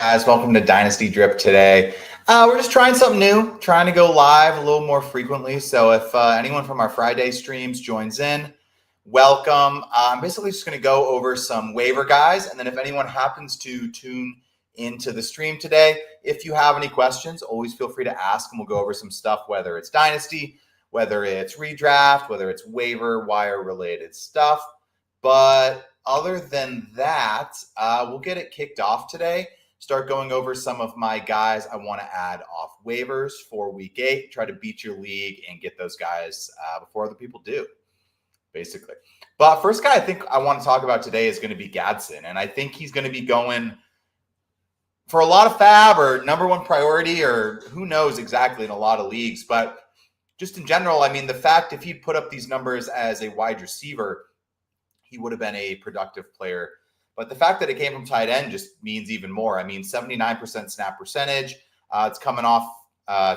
Guys, welcome to Dynasty Drip today. We're just trying something new, trying to go live a little more frequently. So if anyone from our Friday streams joins in, welcome. I'm basically just going to go over some waiver guys. And then if anyone happens to tune into the stream today, if you have any questions, always feel free to ask and we'll go over some stuff, whether it's Dynasty, whether it's redraft, whether it's waiver, wire related stuff. But other than that, we'll get it kicked off today. Start going over some of my guys I want to add off waivers for week 8. Try to beat your league and get those guys before other people do, basically. But first guy I think I want to talk about today is going to be Gadsden. And I think he's going to be going for a lot of fab or number one priority or who knows exactly in a lot of leagues. But just in general, I mean, the fact if he'd put up these numbers as a wide receiver, he would have been a productive player. But the fact that it came from tight end just means even more. I mean, 79% snap percentage. It's coming off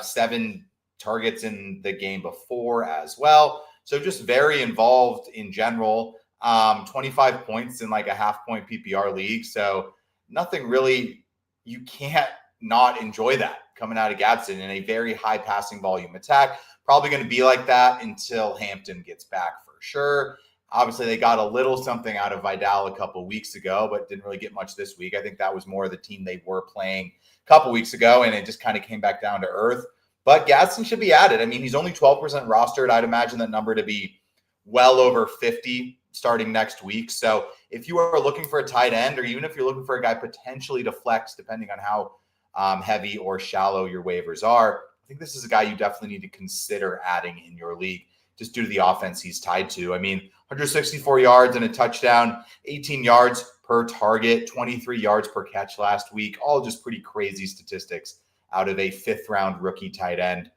7 targets in the game before as well. So just very involved in general. 25 points in like a half-point PPR league. So nothing really, you can't not enjoy that coming out of Gadsden in a very high passing volume attack. Probably going to be like that until Hampton gets back for sure. Obviously, they got a little something out of Vidal a couple of weeks ago, but didn't really get much this week. I think that was more the team they were playing a couple of weeks ago, and it just kind of came back down to earth. But Gadsden should be added. I mean, he's only 12% rostered. I'd imagine that number to be well over 50 starting next week. So if you are looking for a tight end, or even if you're looking for a guy potentially to flex, depending on how heavy or shallow your waivers are, I think this is a guy you definitely need to consider adding in your league just due to the offense he's tied to. I mean, 164 yards and a touchdown, 18 yards per target, 23 yards per catch last week. All just pretty crazy statistics out of a 5th-round rookie tight end.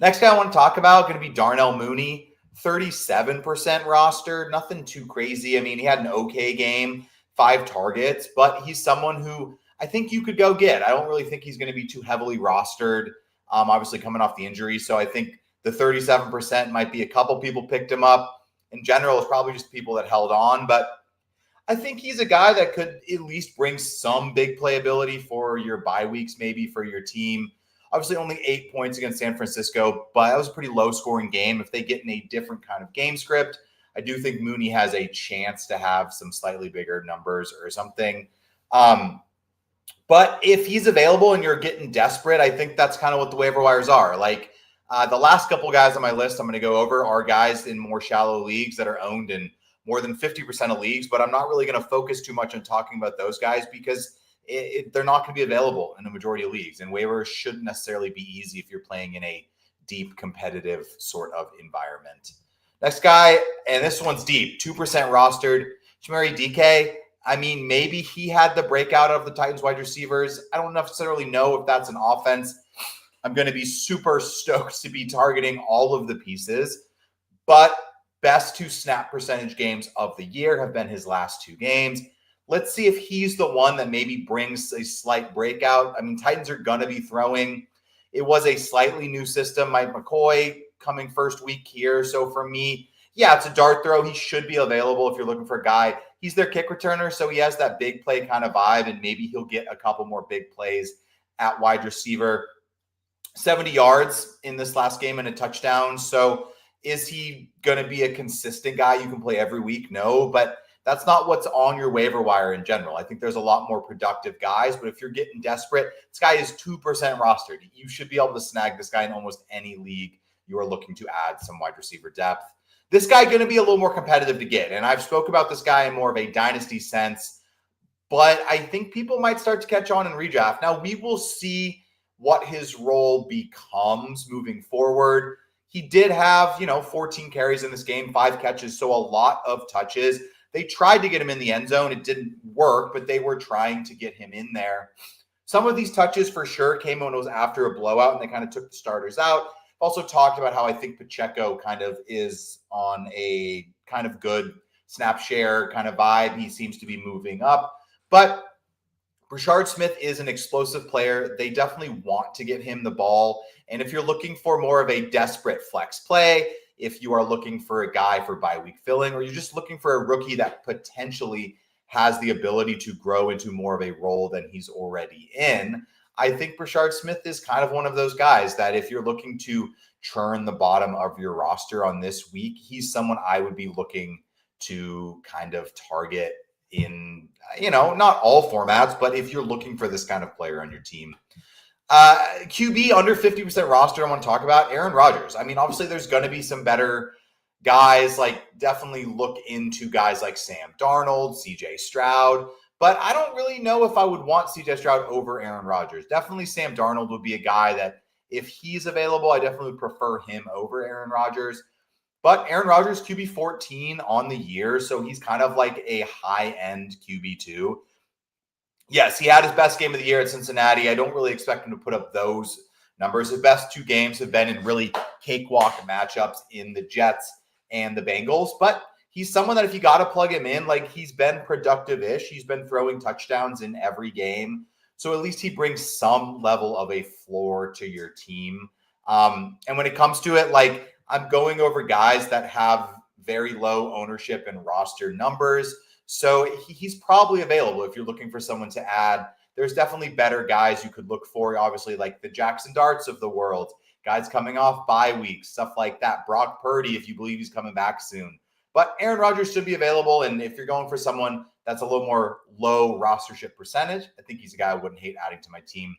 Next guy I want to talk about going to be Darnell Mooney, 37% rostered. Nothing too crazy. I mean, he had an okay game, 5 targets, but he's someone who I think you could go get. I don't really think he's going to be too heavily rostered, obviously coming off the injury. So I think the 37% might be a couple people picked him up. In general, it's probably just people that held on. But I think he's a guy that could at least bring some big playability for your bye weeks, maybe for your team. Obviously, only 8 points against San Francisco, but that was a pretty low-scoring game. If they get in a different kind of game script, I do think Mooney has a chance to have some slightly bigger numbers or something. But if he's available and you're getting desperate, I think that's kind of what the waiver wires are. Like, the last couple guys on my list I'm going to go over are guys in more shallow leagues that are owned in more than 50% of leagues, but I'm not really going to focus too much on talking about those guys because they're not going to be available in the majority of leagues, and waivers shouldn't necessarily be easy if you're playing in a deep competitive sort of environment. Next guy, and this one's deep, 2% rostered, Chimere DK. I mean, maybe he had the breakout of the Titans wide receivers. I don't necessarily know if that's an offense I'm going to be super stoked to be targeting all of the pieces, but best 2 snap percentage games of the year have been his last 2 games. Let's see if he's the one that maybe brings a slight breakout. I mean, Titans are going to be throwing. It was a slightly new system. Mike McCoy coming first week here. So for me, yeah, it's a dart throw. He should be available if you're looking for a guy. He's their kick returner, so he has that big play kind of vibe, and maybe he'll get a couple more big plays at wide receiver. 70 yards in this last game and a touchdown. So is he going to be a consistent guy you can play every week? No, but that's not what's on your waiver wire in general. I think there's a lot more productive guys, but if you're getting desperate, this guy is 2% rostered. You should be able to snag this guy in almost any league you are looking to add some wide receiver depth. This guy going to be a little more competitive to get, and I've spoke about this guy in more of a dynasty sense, but I think people might start to catch on in redraft. Now, we will see what his role becomes moving forward. He did have, 14 carries in this game, 5 catches, so a lot of touches. They tried to get him in the end zone. It didn't work, but they were trying to get him in there. Some of these touches for sure came when it was after a blowout, and they kind of took the starters out. Also talked about how I think Pacheco kind of is on a kind of good snap share kind of vibe. He seems to be moving up, but Rashard Smith is an explosive player. They definitely want to get him the ball. And if you're looking for more of a desperate flex play, if you are looking for a guy for bye week filling, or you're just looking for a rookie that potentially has the ability to grow into more of a role than he's already in. I think Brashard Smith is kind of one of those guys that if you're looking to churn the bottom of your roster on this week, he's someone I would be looking to kind of target in, not all formats, but if you're looking for this kind of player on your team. QB under 50% roster I want to talk about, Aaron Rodgers. I mean, obviously there's going to be some better guys, like definitely look into guys like Sam Darnold, CJ Stroud, but I don't really know if I would want CJ Stroud over Aaron Rodgers. Definitely Sam Darnold would be a guy that if he's available, I definitely would prefer him over Aaron Rodgers. But Aaron Rodgers, QB 14 on the year, so he's kind of like a high-end QB2. Yes, he had his best game of the year at Cincinnati. I don't really expect him to put up those numbers. His best two games have been in really cakewalk matchups in the Jets and the Bengals. But he's someone that if you got to plug him in, like he's been productive-ish. He's been throwing touchdowns in every game. So at least he brings some level of a floor to your team. And when it comes to it, like I'm going over guys that have very low ownership and roster numbers. So he's probably available if you're looking for someone to add. There's definitely better guys you could look for, obviously, like the Jackson Darts of the world, guys coming off bye weeks, stuff like that. Brock Purdy, if you believe he's coming back soon. But Aaron Rodgers should be available, and if you're going for someone that's a little more low rostership percentage, I think he's a guy I wouldn't hate adding to my team.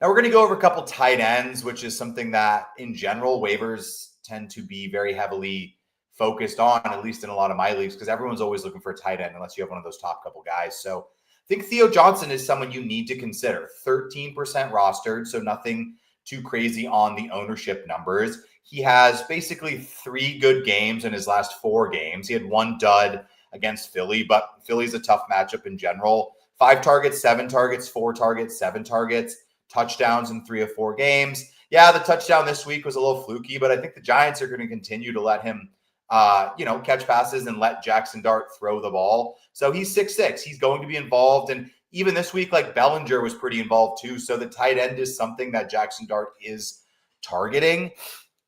Now we're going to go over a couple tight ends, which is something that in general waivers tend to be very heavily focused on, at least in a lot of my leagues, because everyone's always looking for a tight end unless you have one of those top couple guys. So I think Theo Johnson is someone you need to consider. 13% rostered, so nothing too crazy on the ownership numbers. He has basically 3 good games in his last 4 games. He had 1 dud against Philly, but Philly's a tough matchup in general. 5 targets, 7 targets, 4 targets, 7 targets, touchdowns in 3 of 4 games. Yeah, the touchdown this week was a little fluky, but I think the Giants are going to continue to let him catch passes and let Jackson Dart throw the ball. So he's 6'6". He's going to be involved. And even this week, like Bellinger was pretty involved too. So the tight end is something that Jackson Dart is targeting.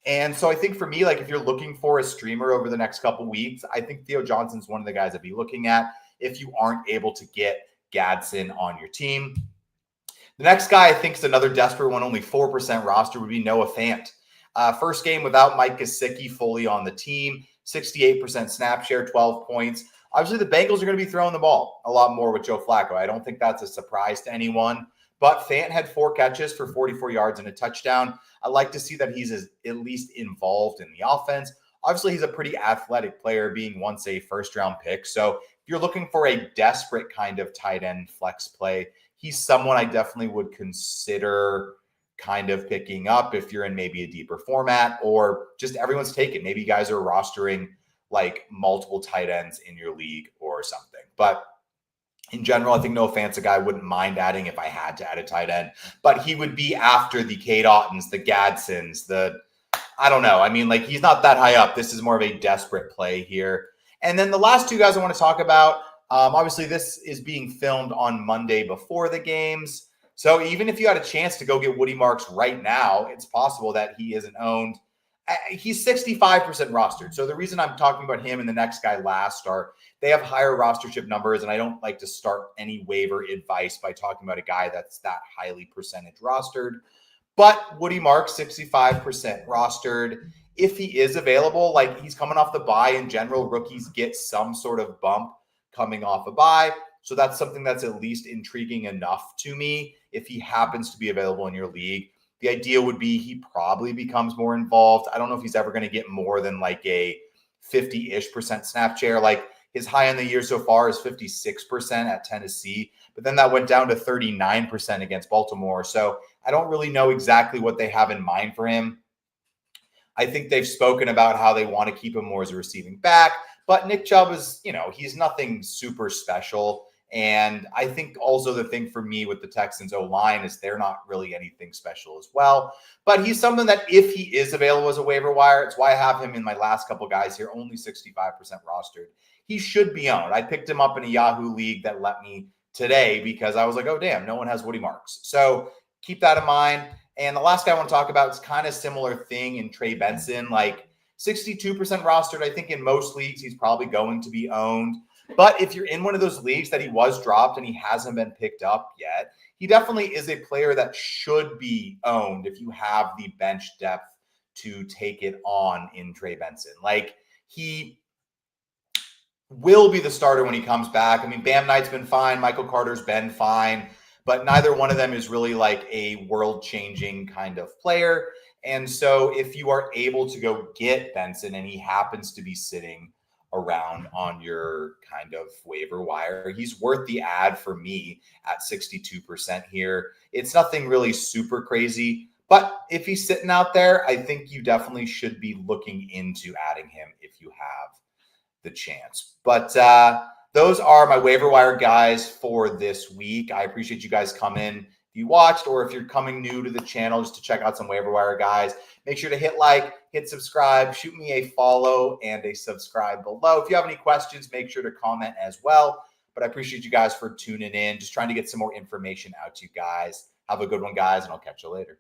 And so I think for me, like if you're looking for a streamer over the next couple weeks, I think Theo Johnson's one of the guys I'd be looking at if you aren't able to get Gadsden on your team. The next guy I think is another desperate one, only 4% roster, would be Noah Fant. First game without Mike Gesicki fully on the team, 68% snap share, 12 points. Obviously, the Bengals are going to be throwing the ball a lot more with Joe Flacco. I don't think that's a surprise to anyone. But Fant had 4 catches for 44 yards and a touchdown. I like to see that he's at least involved in the offense. Obviously, he's a pretty athletic player, being once a first-round pick. So if you're looking for a desperate kind of tight end flex play, he's someone I definitely would consider kind of picking up if you're in maybe a deeper format or just everyone's taken. Maybe you guys are rostering like multiple tight ends in your league or something. But in general, I think Noah Fant's a guy I wouldn't mind adding if I had to add a tight end. But he would be after the Cade Ottons, the Gadsons, I don't know. I mean, like he's not that high up. This is more of a desperate play here. And then the last 2 guys I want to talk about, obviously this is being filmed on Monday before the games. So even if you had a chance to go get Woody Marks right now, it's possible that he isn't owned. He's 65% rostered. So the reason I'm talking about him and the next guy last are they have higher rostership numbers, and I don't like to start any waiver advice by talking about a guy that's that highly percentage rostered. But Woody Marks, 65% rostered. If he is available, like he's coming off the bye in general, rookies get some sort of bump coming off a bye. So that's something that's at least intriguing enough to me if he happens to be available in your league. The idea would be he probably becomes more involved. I don't know if he's ever going to get more than like a 50-ish% snap share. Like his high in the year so far is 56% at Tennessee, but then that went down to 39% against Baltimore. So I don't really know exactly what they have in mind for him. I think they've spoken about how they want to keep him more as a receiving back, but Nick Chubb is, he's nothing super special. And I think also the thing for me with the Texans O-line is they're not really anything special as well. But he's someone that if he is available as a waiver wire, it's why I have him in my last couple guys here, only 65% rostered. He should be owned. I picked him up in a Yahoo league that let me today because I was like, oh, damn, no one has Woody Marks. So keep that in mind. And the last guy I want to talk about is kind of similar thing in Trey Benson, like 62% rostered. I think in most leagues, he's probably going to be owned. But if you're in one of those leagues that he was dropped and he hasn't been picked up yet, he definitely is a player that should be owned if you have the bench depth to take it on in Trey Benson. Like, he will be the starter when he comes back. I mean, Bam Knight's been fine. Michael Carter's been fine. But neither one of them is really like a world-changing kind of player. And so if you are able to go get Benson and he happens to be sitting around on your kind of waiver wire, he's worth the ad for me at 62% here. It's nothing really super crazy. But if he's sitting out there, I think you definitely should be looking into adding him if you have the chance. But those are my waiver wire guys for this week. I appreciate you guys coming. If you watched, or if you're coming new to the channel just to check out some waiver wire guys, make sure to hit like, hit subscribe, shoot me a follow and a subscribe below. If you have any questions, make sure to comment as well. But I appreciate you guys for tuning in, just trying to get some more information out to you guys. Have a good one, guys, and I'll catch you later.